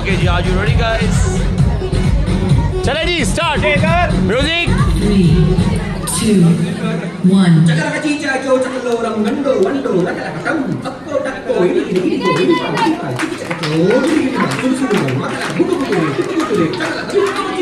Okay ji, are you ready guys? चले जी, start. Music. 3, 2, 1. Cakap cica kau cakap orang gando wando laka laka kamu takko takko ini cakap kau ini maka buku buku cakap